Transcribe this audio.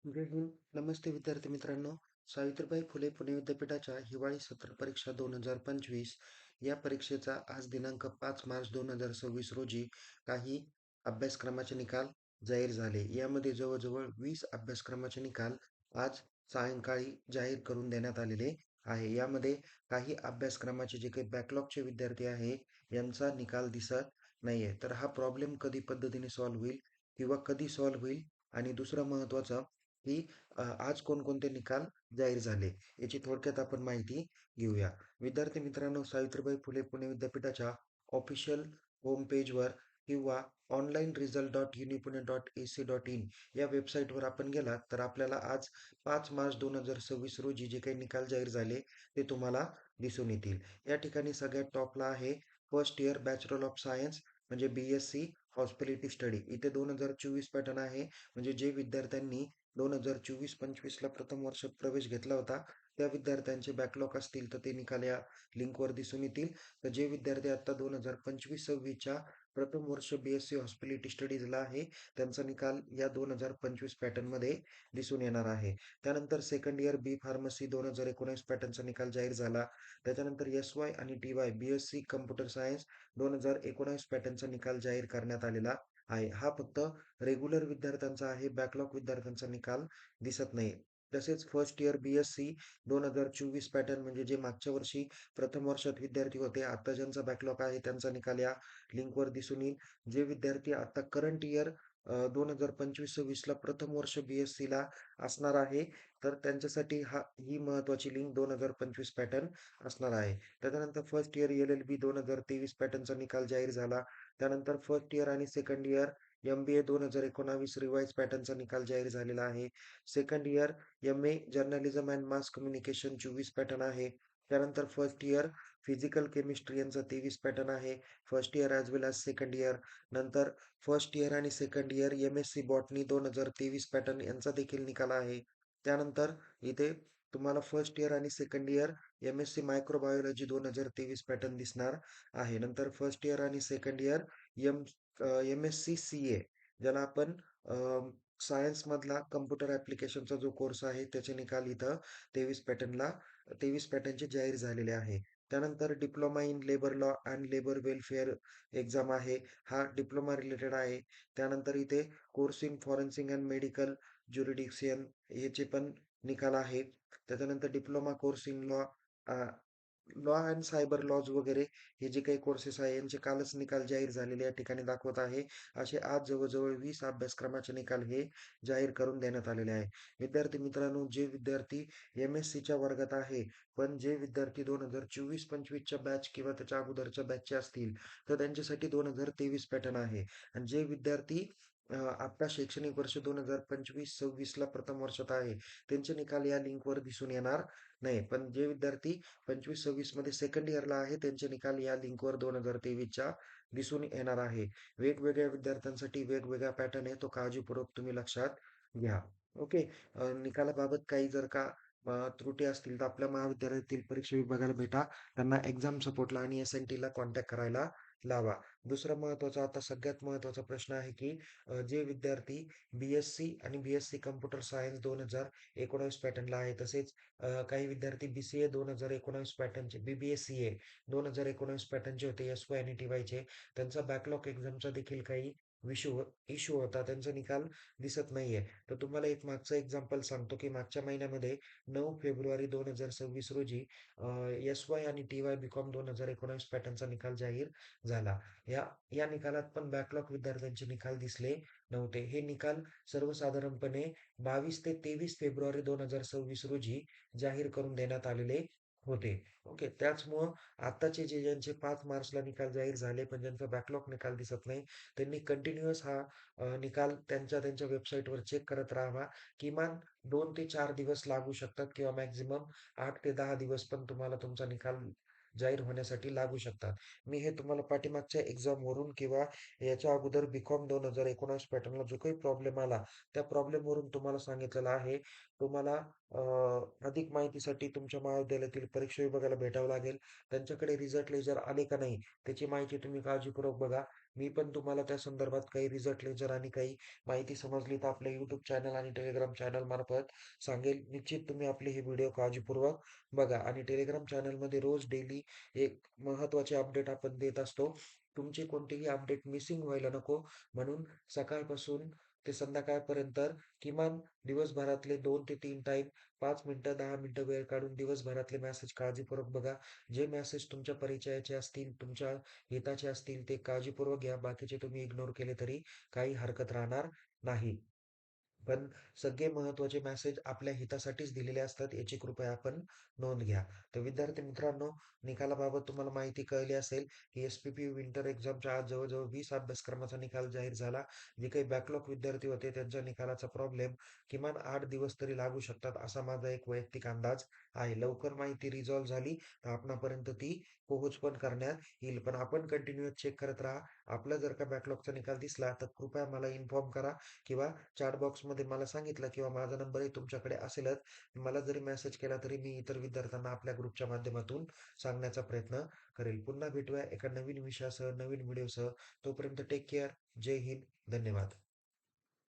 जय हिंद. नमस्ते विद्यार्थी मित्रांनो. सावित्रीबाई फुले पुणे विद्यापीठाच्या हिवाळी सत्र परीक्षा 2025 या परीक्षेचा आज दिनांक 5 मार्च 2026 रोजी काही अभ्यासक्रमाचे निकाल जाहीर झाले. यामध्ये जवळजवळ 20 अभ्यासक्रमाचे निकाल आज सायंकाळी जाहीर करून देण्यात आलेले आहे. यामध्ये काही अभ्यासक्रमाचे जे काही बॅकलॉगचे विद्यार्थी आहे यांचा निकाल दिसत नाहीये. तर हा प्रॉब्लेम कधी पद्धतीने सॉल्व्ह होईल किंवा कधी सॉल्व्ह होईल आणि दुसरं महत्त्वाचं की आज कोणकोणते निकाल जाहीर झाले याची थोडक्यात आपण माहिती घेऊया. विद्यार्थी मित्रांनो, सावित्रीबाई फुले पुणे विद्यापीठाच्या ऑफिशियल होम पेजवर किंवा online result dot unipune dot A C dot in या वेबसाईटवर आपण गेलात तर आपल्याला आज 5 मार्च 2026 रोजी जे काही निकाल जाहीर झाले ते तुम्हाला दिसून येतील. या ठिकाणी सगळ्यात टॉपला आहे first year bachelor of science म्हणजे BSc हॉस्पिटॅलिटी स्टडी. इथे 2024 पॅटर्न आहे. म्हणजे जे विद्यार्थ्यांनी 2024-25ला प्रथम वर्षात प्रवेश घेतला होता त्या विद्यार्थ्यांचे बॅकलॉग असतील तर ते निकाल या लिंकवर दिसून येतील. तर जे विद्यार्थी आता 2025-26च्या प्रथम वर्ष BSc हॉस्पिटॅलिटी स्टडीजला आहे त्यांचा निकाल या 2025 पॅटर्नमध्ये दिसून येणार आहे. त्यानंतर सेकंड इयर बी फार्मसी 2019 पॅटर्नचा निकाल जाहीर झाला. त्याच्यानंतर SY आणि TY BSc कम्प्युटर सायन्स 2019 पॅटर्नचा निकाल जाहीर करण्यात आलेला आहे. हा फक्त रेग्युलर विद्यार्थ्यांचा आहे, बॅकलॉग विद्यार्थ्यांचा निकाल दिसत नाही. तसेच फर्स्ट इयर BSc 2024 पॅटर्न म्हणजे जे मागच्या वर्षी प्रथम वर्षात विद्यार्थी होते, आता ज्यांचा बॅकलॉग आहे त्यांचा निकाल या लिंकवर दिसून येईल. जे विद्यार्थी आता करंट इयर 2025-26ला प्रथम वर्ष BScला असणार आहे, तर त्यांच्यासाठी ही महत्त्वाची लिंक 2025 पॅटर्न असणार आहे. त्याच्यानंतर फर्स्ट इयर LLB 2023 पॅटर्नचा निकाल जाहीर झाला. त्यानंतर फर्स्ट इयर आणि सेकंड इयर MBA 2019 रिवाइज पॅटर्नचा निकाल जाहीर झालेला आहे. Second year MA journalism and mass communication 24 pattern आहे. त्यानंतर फर्स्ट इयर फिजिकल केमिस्ट्री यांचा 23 पॅटर्न आहे. फर्स्ट इयर ॲज वेल ॲज सेकंड इयर. नंतर फर्स्ट इयर आणि second year MSc botany 2023 pattern यांचा देखील निकाल आहे. त्यानंतर इथे तुम्हाला फर्स्ट इयर आणि second year MSc microbiology 2023 pattern दिसणार आहे. नंतर फर्स्ट इयर आणि सेकंड इयर MSc CA ज्याला आपण सायन्समधला कम्प्युटर ॲप्लिकेशनचा जो कोर्स आहे त्याचे निकाल इथं 23 पॅटर्नचे जाहीर झालेले आहे. त्यानंतर diploma in labour law and labour welfare exam आहे. हा डिप्लोमा रिलेटेड आहे. त्यानंतर इथे course in forensic and medical jurisdiction याचे पण निकाल आहेत. त्याच्यानंतर diploma course in law law and cyber laws वगैरे हे जे काही कोर्सेस आहे यांचे कालच निकाल जाहीर झालेले या ठिकाणी दाखवत आहे. असे आज जवळजवळ 20 अभ्यासक्रमाचे निकाल हे जाहीर करून देण्यात आलेले आहे. विद्यार्थी मित्रांनो, जे विद्यार्थी MScच्या वर्गात आहे, पण जे विद्यार्थी 2024-25च्या बॅच किंवा त्याच्या अगोदरच्या बॅचचे असतील, तर त्यांच्यासाठी 2023 पॅटर्न आहे. आणि जे विद्यार्थी आता शैक्षणिक वर्ष 2025-26ला प्रथम वर्षात आहे, त्यांचे निकाल या लिंकवर दिसून येणार नाही. पण जे विद्यार्थी 25-26 मध्ये सेकंड इयरला आहे त्यांचे निकाल या लिंकवर 2023च्या दिसून येणार आहे. वेगवेगळ्या विद्यार्थ्यांसाठी वेगवेगळा पॅटर्न आहे, तो काळजीपूर्वक तुम्ही लक्षात घ्या. ओके. निकालाबाबत काही जर का त्रुटी असतील तर आपल्या महाविद्यालयातील परीक्षा विभागाला भेटा. त्यांना एक्झाम सपोर्टला आणि SNTला कॉन्टॅक्ट करायला लावा. दुसरा महत्त्वाचा, आता सगळ्यात महत्त्वाचा प्रश्न आहे की जे विद्यार्थी BSc आणि BSc कम्प्युटर सायन्स 2019 पॅटर्नला आहे, तसेच काही विद्यार्थी BCA 2019 पॅटर्नचे, BBA-CA 2019 पॅटर्नचे होते, SY आणि TYचे. त्यांचा बॅकलॉग एक्झामचा देखील काही इश्यू होता. त्यांचा निकाल दिसत नाहीये. तर तुम्हाला एक मागचं एक्झाम्पल सांगतो, की मागच्या महिन्यामध्ये 9 फेब्रुवारी 2026 रोजी SY आणि TY BCom 2019 पॅटर्नचा निकाल जाहीर झाला. या या निकालात पण बॅकलॉग विद्यार्थ्यांचे निकाल दिसले नव्हते. हे निकाल सर्वसाधारणपणे 22 ते 23 फेब्रुवारी 2026 रोजी जाहीर करून देण्यात आलेले होते. ओके. त्याचमुळं आत्ताचे ज्यांचे 5 मार्चला निकाल जाहीर झाले, पण ज्यांचा बॅकलॉग निकाल दिसत नाही, त्यांनी कंटिन्युअस हा निकाल त्यांच्या त्यांच्या वेबसाईटवर चेक करत राहावा. किमान 2 ते 4 दिवस लागू शकतात किंवा मॅक्सिमम 8 ते 10 दिवस पण तुम्हाला तुमचा निकाल जाहीर होण्यासाठी लागू शकतात. मी हे तुम्हाला पाठीमागच्या एक्झामवरून किंवा याच्या अगोदर BCom 2019 पॅटर्नला जो काही प्रॉब्लेम आला, त्या प्रॉब्लेमवरून तुम्हाला सांगितलेलं आहे. तुम्हाला अधिक माहितीसाठी तुमच्या महाविद्यालयातील परीक्षा विभागाला भेटावं लागेल. त्यांच्याकडे रिझल्ट लेजर आले का नाही, त्याची माहिती तुम्ही काळजीपूर्वक बघा. मी पण तुम्हाला त्या संदर्भात काही रिझल्ट लेक्चर आणि काही माहिती समजली तर आपल्या YouTube चॅनल आणि टेलिग्राम चॅनल मार्फत सांगेल. निश्चित तुम्ही आपले हे व्हिडिओ काळजीपूर्वक बघा आणि टेलिग्राम चॅनलमध्ये रोज डेली एक महत्त्वाचे अपडेट आपण देत असतो. तुमचे कोणतेही अपडेट मिसिंग व्हायला नको म्हणून सकाळपासून ते संध्याकाळपर्यंत किमान दिवसभरातले 2 ते 3 टाईम 5 मिनिटं, 10 मिनिटं वेळ काढून दिवसभरातले मेसेज काळजीपूर्वक बघा. जे मेसेज तुमच्या परिचयाचे असतील, तुमच्या हिताचे असतील ते काळजीपूर्वक घ्या. बाकीचे तुम्ही इग्नोर केले तरी काही हरकत राहणार नाही. पण सगळे महत्त्वाचे मेसेज आपल्या हितासाठीच दिलेले असतात याची कृपया आपण नोंद घ्या. तर विद्यार्थी मित्रांनो, निकालाबाबत तुम्हाला माहिती कळली असेल की एस-पी-पी विंटर एक्झामच्या आज जवळ-जवळ 20 अभ्यासक्रमाचा निकाल जाहीर झाला. जे काही बॅकलॉग विद्यार्थी होते त्यांच्या निकालाचा प्रॉब्लेम किमान 8 दिवस तरी लागू शकतात असा माझा एक वैयक्तिक अंदाज आहे. लवकर माहिती रिझॉल्व्ह झाली तर आपणापर्यंत ती पोहोच पण करण्यात येईल. पण आपण कंटिन्यूअस चेक करत राहा. आपला जर का बॅकलॉगचा निकाल दिसला तर कृपया मला इन्फॉर्म करा किंवा चॅट बॉक्समध्ये मला सांगितलं किंवा माझा नंबरही तुमच्याकडे असेलच. मला जरी मेसेज केला तरी मी इतर विद्यार्थ्यांना आपल्या ग्रुपच्या माध्यमातून सांगण्याचा प्रयत्न करेल. पुन्हा भेटूया एका नवीन विषयासह, नवीन व्हिडिओसह. तोपर्यंत टेक केअर. जय हिंद. धन्यवाद.